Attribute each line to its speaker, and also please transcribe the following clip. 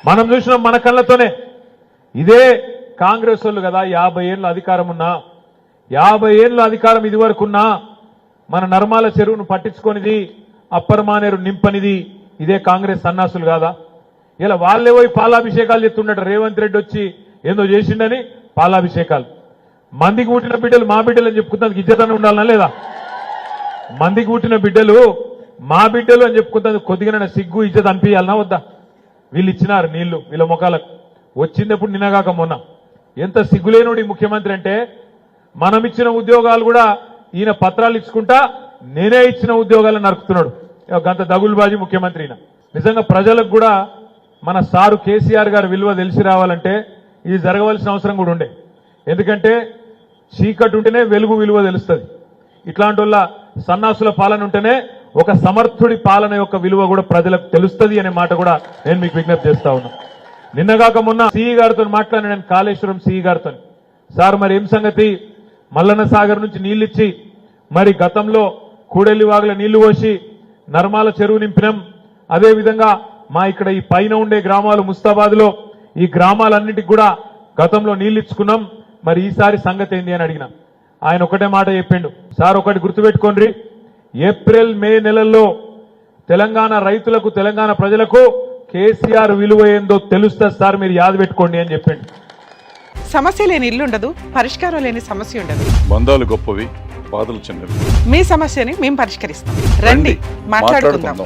Speaker 1: మనం చూసినాం మన కళ్ళతోనే. ఇదే కాంగ్రెస్ వాళ్ళు కదా 50 ఏళ్ళ అధికారం ఉన్నా, 50 ఏళ్ళ అధికారం ఇది వరకున్నా మన నర్మాల చెరువును పట్టించుకొనిది, అప్పర్ మానేరు నింపనిది ఇదే కాంగ్రెస్ సన్నాసులు కాదా? ఇలా వాళ్ళే పోయి పాలాభిషేకాలు చెప్తుండట. రేవంత్ రెడ్డి వచ్చి ఏందో చేసిండని పాలాభిషేకాలు. మందికి పుట్టిన బిడ్డలు మా బిడ్డలు అని చెప్పుకుంటానికి ఇజ్జతన ఉండాలనా లేదా? మందికి పుట్టిన బిడ్డలు మా బిడ్డలు అని చెప్పుకుంటాను కొద్దిగా సిగ్గు ఇజ్జత్ అనిపించాలనా వద్దా? వీళ్ళు ఇచ్చినారు నీళ్లు వీళ్ళ ముఖాలకు. వచ్చినప్పుడు నిన్నగాక మొన్న ఎంత సిగ్గులేనుడి ముఖ్యమంత్రి అంటే, మనం ఇచ్చిన ఉద్యోగాలు కూడా ఈయన పత్రాలు ఇచ్చుకుంటా నేనే ఇచ్చిన ఉద్యోగాలను నరుకుతున్నాడు. గంత దగులుబాజీ ముఖ్యమంత్రి ఈయన. నిజంగా ప్రజలకు కూడా మన సారు కేసీఆర్ గారి విలువ తెలిసి రావాలంటే ఇది జరగవలసిన అవసరం కూడా ఉండే. ఎందుకంటే చీకటి ఉంటేనే వెలుగు విలువ తెలుస్తుంది. ఇట్లాంటి వాళ్ళ సన్నాసుల పాలన ఉంటేనే ఒక సమర్థుడి పాలన యొక్క విలువ కూడా ప్రజలకు తెలుస్తుంది అనే మాట కూడా నేను మీకు విజ్ఞప్తి చేస్తా ఉన్నా. నిన్నగాక మొన్న సిఈ గారితో మాట్లాడిన నేను, కాళేశ్వరం సిఈ గారితో, సార్ మరి ఏం సంగతి, మల్లన్న సాగర్ నుంచి నీళ్లు ఇచ్చి మరి గతంలో కూడెల్లి వాగుల నీళ్లు పోసి నర్మాల చెరువు నింపినాం, అదేవిధంగా మా ఇక్కడ ఈ పైన ఉండే గ్రామాలు ముస్తాబాద్ లో ఈ గ్రామాలన్నింటికి కూడా గతంలో నీళ్లు ఇచ్చుకున్నాం, మరి ఈసారి సంగతి ఏంది అని అడిగిన. ఆయన ఒకటే మాట చెప్పిండు, సార్ ఒకటి గుర్తుపెట్టుకోండి, ఏప్రిల్ మే నెలల్లో తెలంగాణ రైతులకు తెలంగాణ ప్రజలకు కేసీఆర్ విలువ ఏందో తెలుస్తుంది సార్, మీరు యాద పెట్టుకోండి అని చెప్పిండు.
Speaker 2: సమస్య లేని ఇల్లు ఉండదు, పరిష్కారం లేని సమస్య ఉండదు.
Speaker 3: బంధాలు గొప్పవి, బాధలు చిన్నవి.
Speaker 2: మీ సమస్యని మేము పరిష్కరిస్తాం. రండి మాట్లాడుకుందాం.